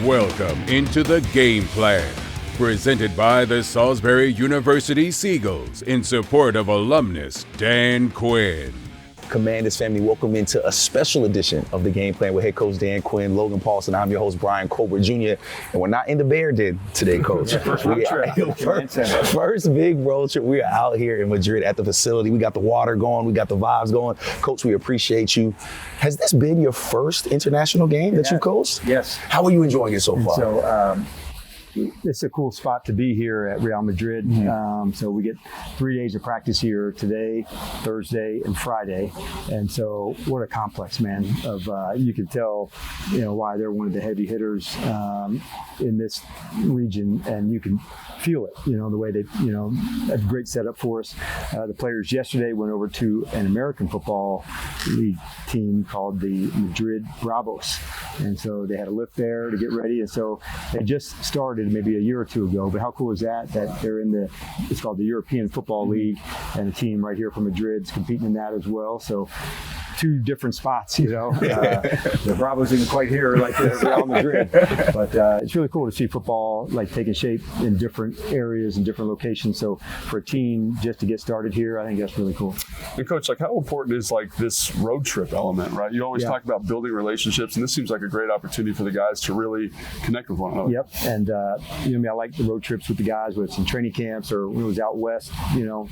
Welcome into the Game Plan, presented by the Salisbury University Seagulls in support of alumnus Dan Quinn. Commanders family, welcome into a special edition of the Game Plan with head coach Dan Quinn, Logan Paulsen. I'm your host, Bryan Colbert Jr. And we're not in the Bear Den today, coach. First big road trip. We are out here in Madrid at the facility. We got the water going. We got the vibes going. Coach, we appreciate you. Has this been your first international game that you coached? Yes. How are you enjoying it so far? So, it's a cool spot to be here at Real Madrid. So we get 3 days of practice here today, Thursday, and Friday. And so what a complex, man, of you can tell, why they're one of the heavy hitters in this region, and you can feel it, the way they, a great setup for us. The players yesterday went over to an American football league team called the Madrid Bravos. And so they had a lift there to get ready. And so they just started maybe a year or two ago. But how cool is that they're in it's called the European Football League, and a team right here from Madrid is competing in that as well. So two different spots, the Bravos isn't quite here like the Real Madrid, but it's really cool to see football taking shape in different areas and different locations. So for a team just to get started here, I think that's really cool. And Coach, how important is this road trip element, right? You always talk about building relationships, and this seems like a great opportunity for the guys to really connect with one another. Yep, and I like the road trips with the guys, whether it's in training camps or when it was out west, to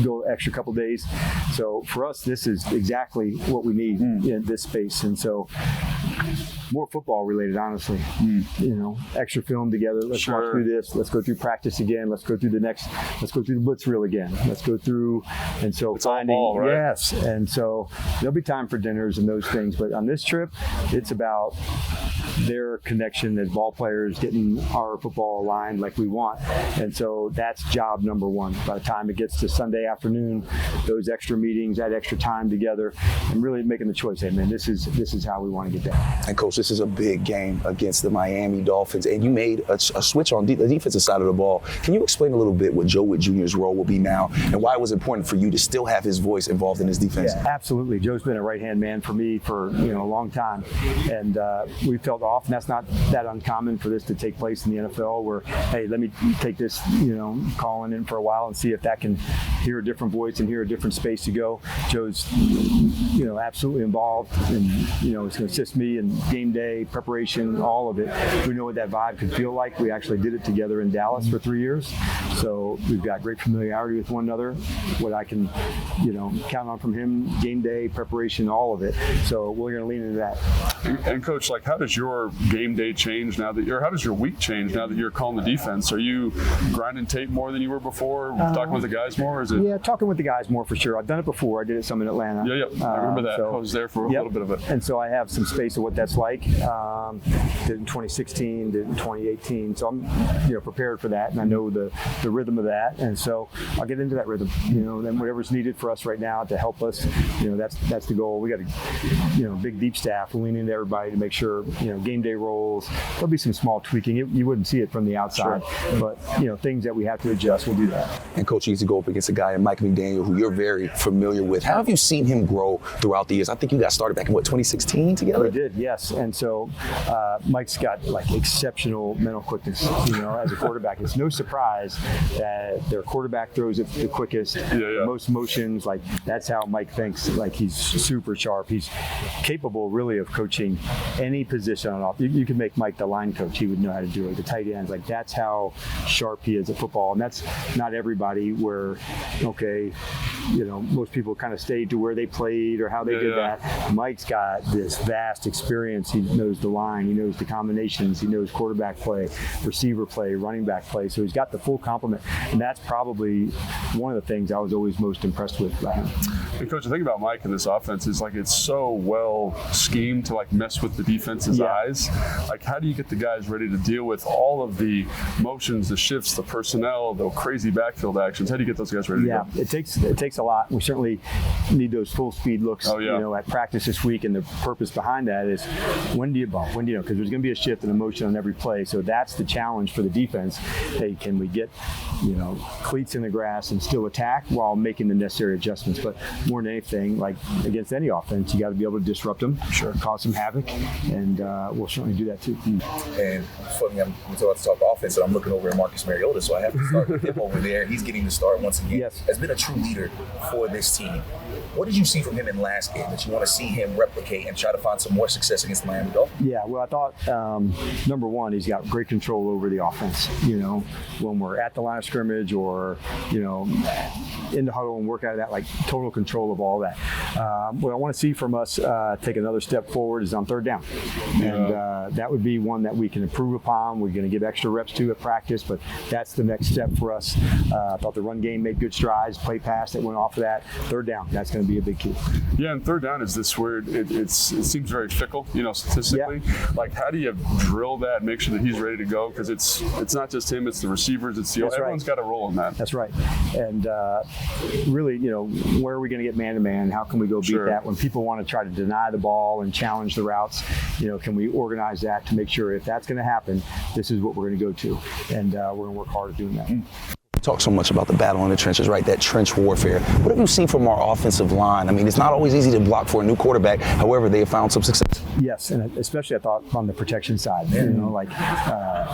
go extra couple days. So for us, this is exactly what we need in this space. And so more football related, honestly. Extra film together. Let's walk through this. Let's go through practice again. Let's go through let's go through the blitz reel again. Let's go through. And so it's all ball, right? Yes. And so there'll be time for dinners and those things. But on this trip, it's about their connection as ball players, getting our football aligned like we want. And so that's job number one. By the time it gets to Sunday afternoon, those extra meetings, that extra time together, and really making the choice, hey man, this is how we want to get there. And Coach, this is a big game against the Miami Dolphins, and you made a switch on the defensive side of the ball. Can you explain a little bit what Joe Witt Jr.'s role will be now, and why it was important for you to still have his voice involved in his defense? Yeah, absolutely. Joe's been a right-hand man for me for a long time, and we felt off, and that's not that uncommon for this to take place in the NFL, where, hey, let me take this, calling in for a while and see if that can hear a different voice and hear a different space to go. Joe's, absolutely involved, and it's going to assist me in game day preparation, all of it. We know what that vibe could feel like. We actually did it together in Dallas for 3 years, so we've got great familiarity with one another. What I can, count on from him, game day preparation, all of it. So we're going to lean into that. And Coach, how does your game day change now that how does your week change now that you're calling the defense? Are you grinding tape more than you were before? Talking with the guys more? Or is it? Yeah, talking with the guys more for sure. I've done it before. I did it some in Atlanta. Yeah. I remember that. I was there for a little bit of it. And so I have some space of what that's like. Did it in 2016, did it in 2018. So I'm, prepared for that, and I know the rhythm of that. And so I'll get into that rhythm. Then whatever's needed for us right now to help us. That's the goal. We got a, big deep staff. We lean into everybody to make sure, game day roles. There'll be some small tweaking. You wouldn't see it from the outside, but things that we have to adjust, we'll do that. And Coach, you used to go up against a guy, Mike McDaniel, who you're very familiar with. How have you seen him grow throughout the years? I think you got started back in 2016 together? We did, yes. And so Mike's got exceptional mental quickness. As a quarterback, it's no surprise that their quarterback throws it the quickest, most motions. That's how Mike thinks. He's super sharp. He's capable, really, of coaching any position on off. You could make Mike the line coach. He would know how to do it. The tight ends, that's how sharp he is at football. And that's not everybody where, most people kind of stayed to where they played or how they did that. Mike's got this vast experience. He knows the line. He knows the combinations. He knows quarterback play, receiver play, running back play. So he's got the full complement. And that's probably one of the things I was always most impressed with about him. And Coach, the thing about Mike in this offense is it's so well schemed to mess with the defense's eyes. How do you get the guys ready to deal with all of the motions, the shifts, the personnel, the crazy backfield actions? How do you get those guys ready to go? It takes a lot. We certainly need those full speed looks. At practice this week, and the purpose behind that is when do you bump? When do because there's going to be a shift and a motion on every play. So that's the challenge for the defense. Hey, can we get cleats in the grass and still attack while making the necessary adjustments? But more than anything, like against any offense, you got to be able to disrupt them, cause some havoc, and we'll certainly do that too. And funny, I'm about to talk offense, and I'm looking over at Marcus Mariota, so I have to start with him over there. He's getting the start once again. Yes. Has been a true leader for this team. What did you see from him in last game that you want to see him replicate and try to find some more success against the Miami Dolphins? Yeah, well, I thought, number one, he's got great control over the offense. You know, when we're at the line of scrimmage or, you know, in the huddle and work out of that, like total control of all that. What I want to see from us take another step forward is on third down. And that would be one that we can improve upon. We're going to give extra reps to at practice, but that's the next step for us. I thought the run game made good strides, play pass that went off of that. Third down, that's going to be a big key. Yeah, and third down is this weird, it seems very fickle, you know, statistically. Yeah. Like, how do you drill that, make sure that he's ready to go? Because it's not just him, it's the receivers, it's the everyone's got a role in that. That's right. And really, you know, where are we going to get man-to-man? How can we go beat that? When people want to try to deny the ball and challenge the routes, you know, can we organize that to make sure if that's going to happen, this is what we're going to go to. And we're going to work hard at doing that. Talk so much about the battle in the trenches, right? That trench warfare. What have you seen from our offensive line? I mean, it's not always easy to block for a new quarterback. However, they have found some success. Yes, and especially I thought on the protection side, you know, like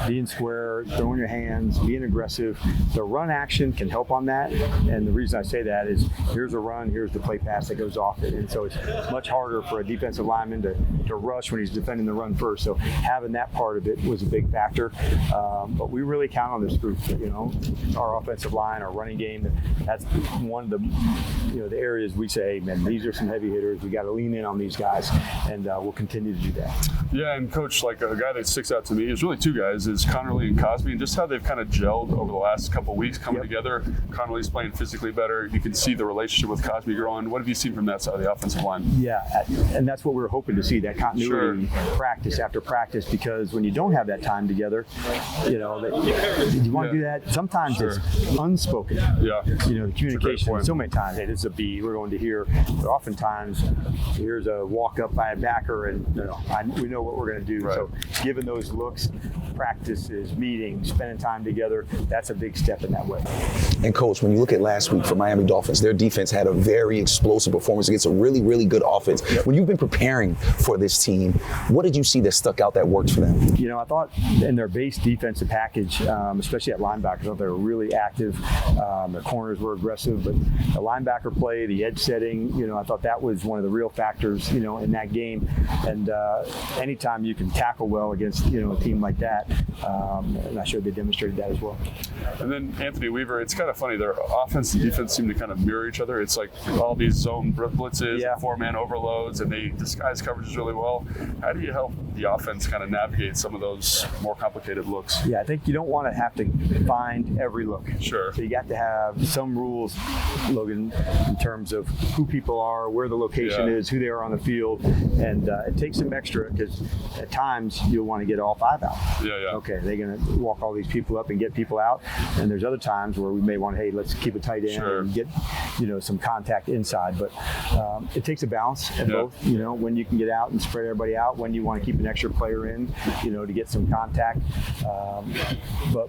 being square, throwing your hands, being aggressive. The run action can help on that. And the reason I say that is here's a run, here's the play pass that goes off it. And so it's much harder for a defensive lineman to rush when he's defending the run first. So having that part of it was a big factor. But we really count on this group, you know, our offensive line, our running game. That's one of the, you know, the areas we say, hey, man, these are some heavy hitters. We got to lean in on these guys, and we'll continue to do that. Yeah, and Coach, like a guy that sticks out to me is really two guys, is Connerly and Cosby, and just how they've kind of gelled over the last couple of weeks coming together. Connerly's playing physically better. You can see the relationship with Cosby growing. What have you seen from that side of the offensive line? Yeah, and that's what we were hoping to see, that continuity practice after practice, because when you don't have that time together, you know, you want to do that. Sometimes it's unspoken. Yeah. You know, the communication so many times, hey, this is a B, we're going to here. But oftentimes, here's a walk up by a backer, and you know, we know what we're going to do. Right. So given those looks, practices, meetings, spending time together, that's a big step in that way. And Coach, when you look at last week for Miami Dolphins, their defense had a very explosive performance against a really, really good offense. When you've been preparing for this team, what did you see that stuck out that worked for them? You know, I thought in their base defensive package, especially at linebackers, I thought they were really active. Their corners were aggressive, but the linebacker play, the edge setting, you know, I thought that was one of the real factors, you know, in that game. And anytime you can tackle well against, you know, a team like that, and I'm sure they demonstrated that as well. And then Anthony Weaver, it's kind of funny. Their offense and defense seem to kind of mirror each other. It's like all these zone blitzes, four-man overloads, and they disguise coverages really well. How do you help the offense kind of navigate some of those more complicated looks? Yeah, I think you don't want to have to find every look. Sure. So you got to have some rules, Logan, in terms of who people are, where the location is, who they are on the field, and it takes some extra because at times you'll want to get all five out. Okay, they're going to walk all these people up and get people out, and there's other times where we may want to, hey, let's keep it tight in and get, you know, some contact inside. But it takes a balance of both, you know, when you can get out and spread everybody out, when you want to keep an extra player in, you know, to get some contact. But,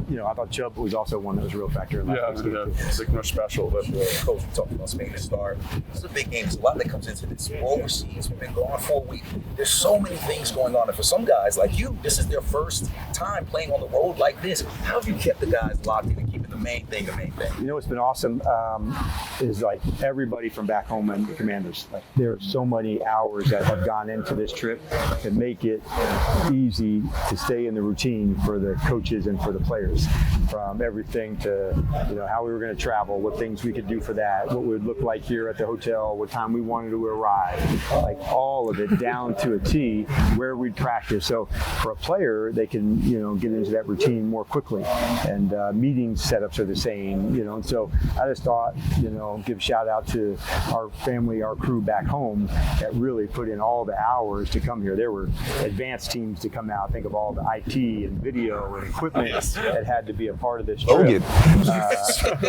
you know, I thought Chubb was also one that was a real factor in that. It's like no special. But Coach, we talked about Spain to start. This is a big game. There's a lot that comes into this. We're overseas. We've been gone for a week. There's so many things going on. And for some guys like you, this is their first time playing on the road like this. How have you kept the guys locked in and keeping the main thing the main thing? You know what's been awesome is like everybody from back home and the Commanders. Like there are so many hours that have gone into this trip to make it easy to stay in the routine for the coaches and for the players. From everything to, you know, how we were going to travel, what things we could do for that, what it would look like here at the hotel, what time we wanted to arrive, like all of it down to a T where we'd practice. So for a player, they can, you know, get into that routine more quickly. And meeting setups are the same, you know. And so I just thought, you know, give a shout out to our family, our crew back home that really put in all the hours to come here. There were advanced teams to come out. Think of all the IT and video and equipment that had to be a part of this trip.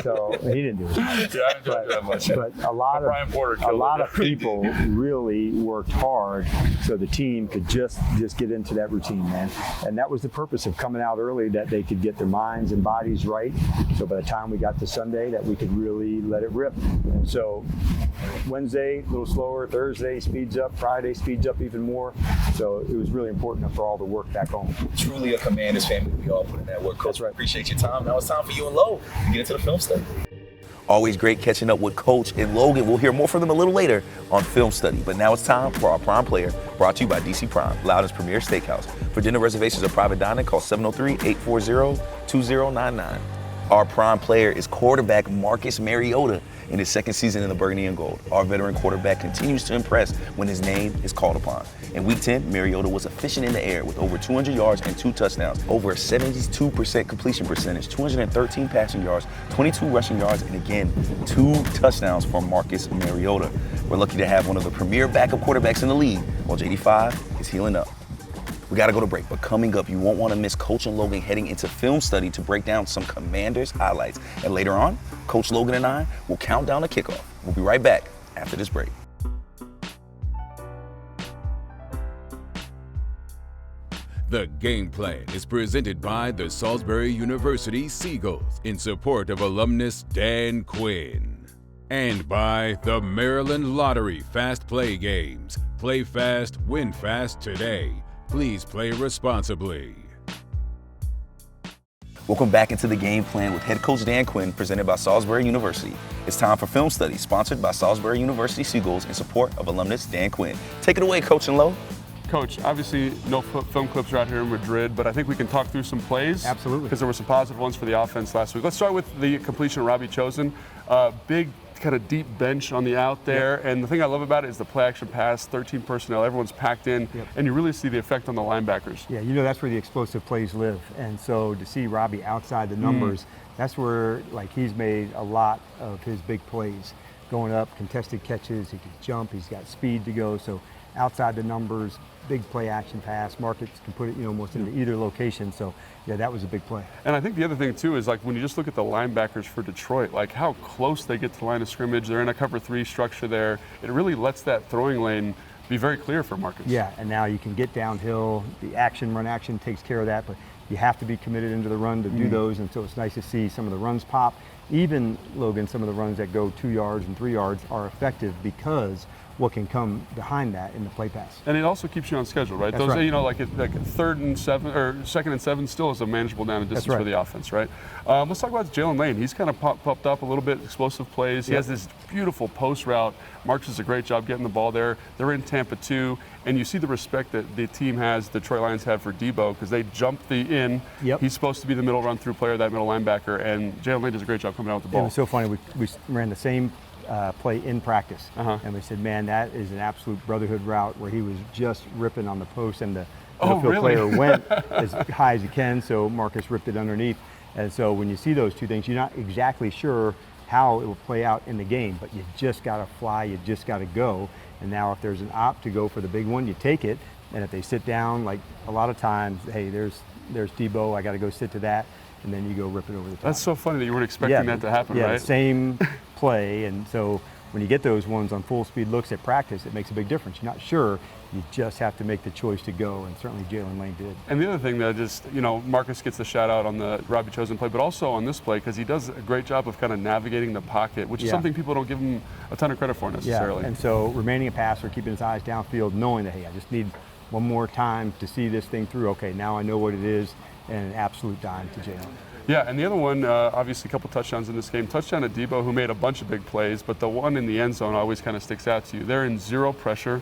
So he didn't do it. Yeah, I didn't do that much. But a lot of people really worked hard so the team could just get into that routine, man. And that was the purpose of coming out early, that they could get their minds and bodies right So by the time we got to Sunday, that we could really let it rip. And so Wednesday, a little slower. Thursday speeds up. Friday speeds up even more. So it was really important for all the work back home. Truly a Commanders family. We all put in that work. Coach, That's right. Appreciate your time. Now it's time for you and Lo to get into the film study. Always great catching up with Coach and Logan. We'll hear more from them a little later on Film Study. But now it's time for our Prime Player, brought to you by DC Prime, Loudoun's premier steakhouse. For dinner reservations or private dining, call 703-840-2099. Our Prime Player is quarterback Marcus Mariota in his second season in the Burgundy and Gold. Our veteran quarterback continues to impress when his name is called upon. In Week 10, Mariota was efficient in the air with over 200 yards and 2 touchdowns, over a 72% completion percentage, 213 passing yards, 22 rushing yards, and again, 2 touchdowns from Marcus Mariota. We're lucky to have one of the premier backup quarterbacks in the league while JD5 is healing up. We got to go to break, but coming up, you won't want to miss Coach and Logan heading into Film Study to break down some Commanders highlights. And later on, Coach Logan and I will count down the kickoff. We'll be right back after this break. The Game Plan is presented by the Salisbury University Seagulls in support of alumnus Dan Quinn. And by the Maryland Lottery Fast Play Games. Play fast, win fast today. Please play responsibly. Welcome back into the Game Plan with head coach Dan Quinn, presented by Salisbury University. It's time for Film Study, sponsored by Salisbury University Seagulls in support of alumnus Dan Quinn. Take it away, Coach and Lo. Coach, obviously no film clips are out here in Madrid, but I think we can talk through some plays. Absolutely. Because there were some positive ones for the offense last week. Let's start with the completion of Robbie Chosen. Big kind of deep bench on the out there, and the thing I love about it is the play action pass, 13 personnel, everyone's packed in, and you really see the effect on the linebackers. Yeah, you know that's where the explosive plays live, and so to see Robbie outside the numbers, that's where like he's made a lot of his big plays. Going up, contested catches, he can jump, he's got speed to go, so outside the numbers, big play action pass. Marcus can put it, almost into either location. So yeah, that was a big play. And I think the other thing too is like when you just look at the linebackers for Detroit, like how close they get to the line of scrimmage. They're in a cover 3 structure there. It really lets that throwing lane be very clear for Marcus. Yeah, and now you can get downhill. The run action takes care of that, but you have to be committed into the run to do those. And so it's nice to see some of the runs pop. Even, Logan, some of the runs that go 2 yards and 3 yards are effective because what can come behind that in the play pass. And it also keeps you on schedule, right? That's Those, right. like 3rd and 7 or 2nd and 7 still is a manageable down and distance That's right. for the offense, right? Let's talk about Jalen Lane. He's kind of popped up a little bit, explosive plays. He has this beautiful post route. Marcus does a great job getting the ball there. They're in Tampa too, and you see the respect that the team has, the Detroit Lions have for Debo, because they jumped the in. He's supposed to be the middle run through player, that middle linebacker, and Jalen Lane does a great job coming out with the ball. It was so funny. We ran the same play in practice, and we said, man, that is an absolute brotherhood route where he was just ripping on the post, and the field player went as high as he can, so Marcus ripped it underneath. And so when you see those two things, you're not exactly sure how it will play out in the game, but you just got to fly, you just got to go. And now if there's an op to go for the big one, you take it. And if they sit down, like a lot of times, hey, there's Debo, I got to go sit to that. And then you go rip it over the top. That's so funny that you weren't expecting that to happen, right? Yeah, same play. And so when you get those ones on full speed looks at practice, it makes a big difference. You're not sure, you just have to make the choice to go, and certainly Jalen Lane did. And the other thing that just, Marcus gets the shout out on the Robbie Chosen play, but also on this play because he does a great job of kind of navigating the pocket, which is something people don't give him a ton of credit for necessarily. Yeah, and so remaining a passer, keeping his eyes downfield, knowing that, hey, I just need one more time to see this thing through. Okay, now I know what it is, and an absolute dime to Jalen. Yeah, and the other one, obviously a couple touchdowns in this game. Touchdown to Debo, who made a bunch of big plays, but the one in the end zone always kind of sticks out to you. They're in zero pressure,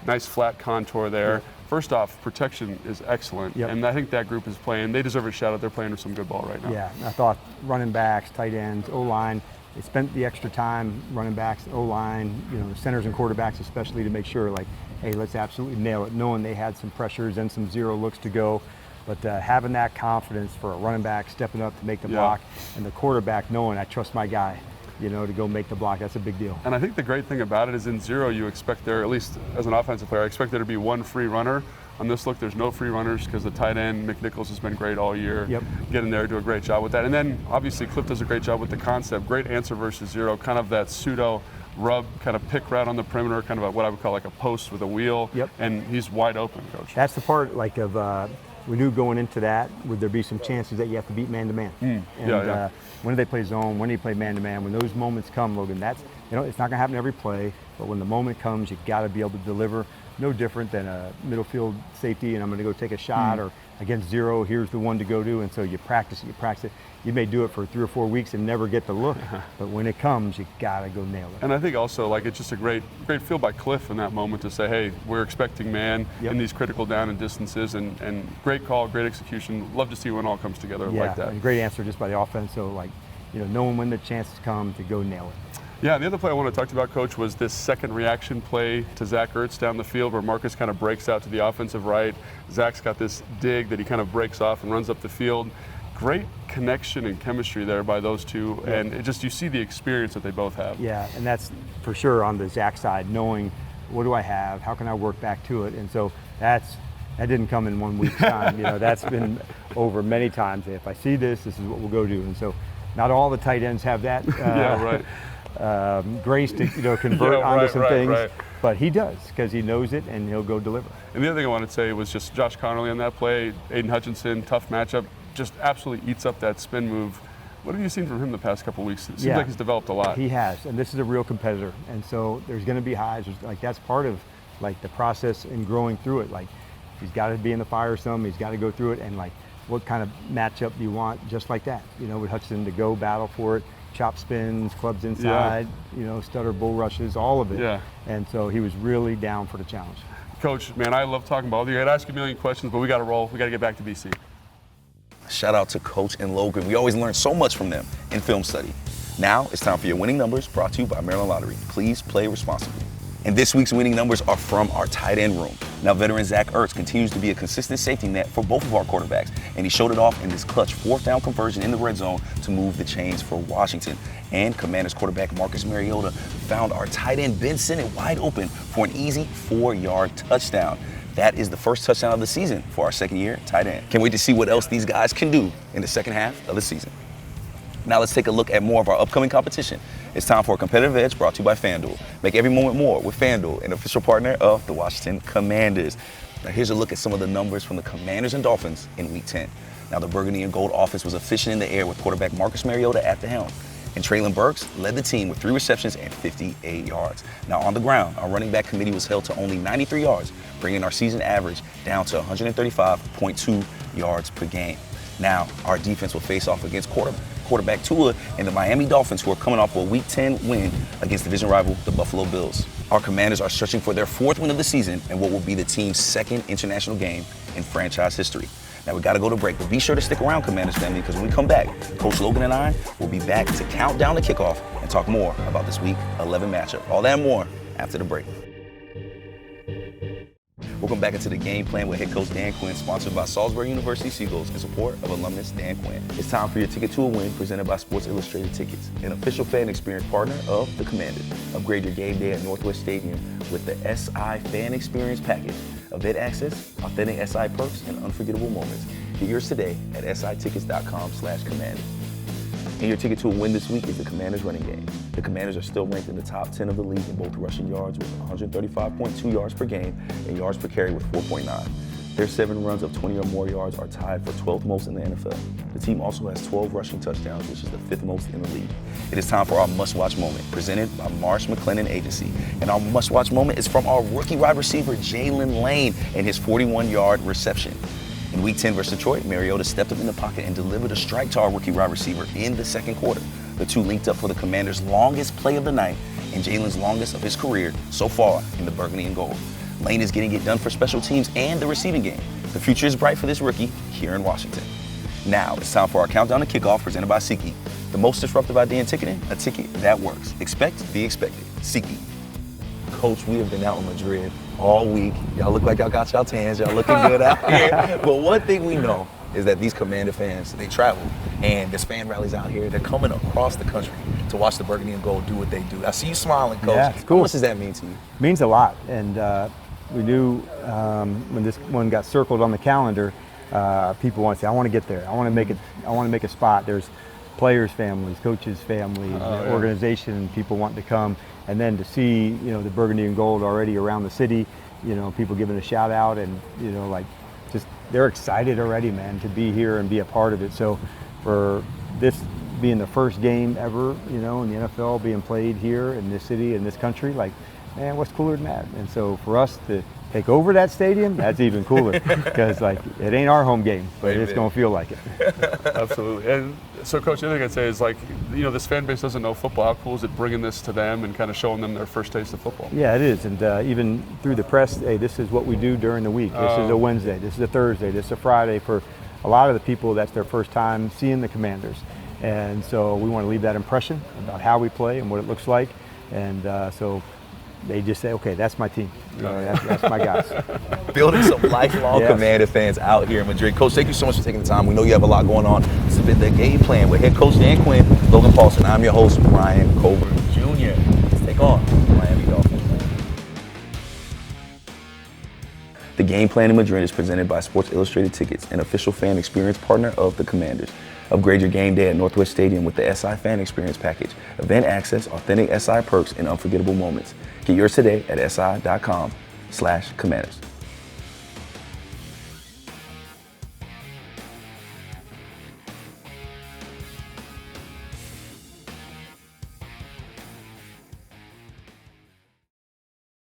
nice flat contour there. Yeah. First off, protection is excellent, and I think that group is playing. They deserve a shout out. They're playing with some good ball right now. Yeah, I thought running backs, tight ends, O-line, they spent the extra time, running backs, O-line, centers and quarterbacks especially, to make sure, hey, let's absolutely nail it, knowing they had some pressures and some zero looks to go. But having that confidence for a running back stepping up to make the block, and the quarterback knowing I trust my guy, to go make the block, that's a big deal. And I think the great thing about it is in zero, you expect there, at least as an offensive player, I expect there to be one free runner. On this look, there's no free runners because the tight end, McNichols, has been great all year. Getting there, do a great job with that. And then obviously Cliff does a great job with the concept. Great answer versus zero, kind of that pseudo rub, kind of pick route on the perimeter, kind of what I would call like a post with a wheel. And he's wide open, Coach. That's the part of we knew going into that, would there be some chances that you have to beat man-to-man? And when do they play zone? When do you play man-to-man? When those moments come, Logan, that's, it's not going to happen every play, but when the moment comes, you got to be able to deliver. No different than a middle field safety, and I'm going to go take a shot, or against zero, here's the one to go to, and so you practice it. You may do it for 3 or 4 weeks and never get the look, but when it comes, you got to go nail it. And I think also, like, it's just a great feel by Cliff in that moment to say, hey, we're expecting man in these critical down and distances, and great call, great execution. Love to see when it all comes together like that. And great answer just by the offense. So, knowing when the chances come to go nail it. Yeah, the other play I want to talk about, Coach, was this second reaction play to Zach Ertz down the field where Marcus kind of breaks out to the offensive right. Zach's got this dig that he kind of breaks off and runs up the field. Great connection and chemistry there by those two, and you see the experience that they both have. Yeah, and that's for sure on the Zach side, knowing what do I have, how can I work back to it, and so that didn't come in 1 week's time. That's been over many times. If I see this is what we'll go do, and so not all the tight ends have that. Grace to convert onto some things, but he does because he knows it and he'll go deliver. And the other thing I wanted to say was just Josh Connerly on that play. Aiden Hutchinson, tough matchup, just absolutely eats up that spin move. What have you seen from him the past couple of weeks? It seems like he's developed a lot. He has, and this is a real competitor, and so there's going to be highs. That's part of the process in growing through it. He's got to be in the fire some. He's got to go through it, and what kind of matchup do you want? Just like that, with Hutchinson to go battle for it. Chop spins, clubs inside, stutter bull rushes, all of it. Yeah. And so he was really down for the challenge. Coach, man, I love talking ball with you. I'd ask you a million questions, but we got to roll. We got to get back to BC. Shout out to Coach and Logan. We always learn so much from them in film study. Now it's time for your winning numbers, brought to you by Maryland Lottery. Please play responsibly. And this week's winning numbers are from our tight end room. Now, veteran Zach Ertz continues to be a consistent safety net for both of our quarterbacks, and he showed it off in this clutch 4th down conversion in the red zone to move the chains for Washington. And Commanders quarterback Marcus Mariota found our tight end Ben Sinnott wide open for an easy 4-yard touchdown. That is the first touchdown of the season for our second-year tight end. Can't wait to see what else these guys can do in the second half of the season. Now let's take a look at more of our upcoming competition. It's time for a competitive edge brought to you by FanDuel. Make every moment more with FanDuel, an official partner of the Washington Commanders. Now here's a look at some of the numbers from the Commanders and Dolphins in Week 10. Now the Burgundy and Gold offense was efficient in the air with quarterback Marcus Mariota at the helm. And Traylon Burks led the team with 3 receptions and 58 yards. Now on the ground, our running back committee was held to only 93 yards, bringing our season average down to 135.2 yards per game. Now our defense will face off against quarterback Tua and the Miami Dolphins, who are coming off a Week 10 win against division rival, the Buffalo Bills. Our Commanders are searching for their 4th win of the season and what will be the team's 2nd international game in franchise history. Now we got to go to break, but be sure to stick around, Commanders family, because when we come back, Coach Logan and I will be back to count down the kickoff and talk more about this Week 11 matchup. All that and more after the break. Welcome back into the Game Plan with head coach Dan Quinn, sponsored by Salisbury University Seagulls in support of alumnus Dan Quinn. It's time for your Ticket to a Win, presented by Sports Illustrated Tickets, an official fan experience partner of the Commanders. Upgrade your game day at Northwest Stadium with the SI Fan Experience Package. Event access, authentic SI perks, and unforgettable moments. Get yours today at sitickets.com/Commanders. And your ticket to a win this week is the Commanders running game. The Commanders are still ranked in the top 10 of the league in both rushing yards with 135.2 yards per game and yards per carry with 4.9. Their 7 runs of 20 or more yards are tied for 12th most in the NFL. The team also has 12 rushing touchdowns, which is the 5th most in the league. It is time for our must-watch moment, presented by Marsh McLennan Agency. And our must-watch moment is from our rookie wide receiver, Jalen Lane, and his 41-yard reception. In Week 10 versus Detroit, Mariota stepped up in the pocket and delivered a strike to our rookie wide receiver in the second quarter. The two linked up for the Commanders' longest play of the night and Jalen's longest of his career so far in the Burgundy and Gold. Lane is getting it done for special teams and the receiving game. The future is bright for this rookie here in Washington. Now it's time for our countdown to kickoff presented by SeatGeek. The most disruptive idea in ticketing, a ticket that works. Expect the expected. SeatGeek. Coach, we have been out in Madrid all week. Y'all look like y'all got y'all tans. Y'all looking good out here. But one thing we know is that these Commander fans, they travel. And there's fan rallies out here. They're coming across the country to watch the Burgundy and Gold do what they do. I see you smiling, Coach. Yeah, it's cool. How much does that mean to you? It means a lot. And we knew when this one got circled on the calendar, people want to say, I want to get there. I want to make it. I want to make a spot. There's players' families, coaches' families, organization, people want to come. And then to see, the Burgundy and Gold already around the city, people giving a shout out and, they're excited already, man, to be here and be a part of it. So for this being the first game ever, in the NFL being played here in this city, in this country, like, man, what's cooler than that? And so for us to take over that stadium, that's even cooler because, like, it ain't our home game, but it's going to feel like it. Absolutely. And so, Coach, the other thing I'd say is, like, this fan base doesn't know football. How cool is it bringing this to them and kind of showing them their first taste of football? Yeah, it is. And even through the press, hey, this is what we do during the week. This is a Wednesday. This is a Thursday. This is a Friday. For a lot of the people, that's their first time seeing the Commanders. And so we want to leave that impression about how we play and what it looks like. And so they just say, okay, that's my team. That's my guys. Building some lifelong Commander fans out here in Madrid. Coach, thank you so much for taking the time. We know you have a lot going on. This has been the Game Plan with head coach Dan Quinn, Logan Paulsen. I'm your host, Bryan Colbert Jr. Let's take on the Miami Dolphins. The Game Plan in Madrid is presented by Sports Illustrated Tickets, an official fan experience partner of the Commanders. Upgrade your game day at Northwest Stadium with the SI Fan Experience Package. Event access, authentic SI perks, and unforgettable moments. Get yours today at si.com/Commanders.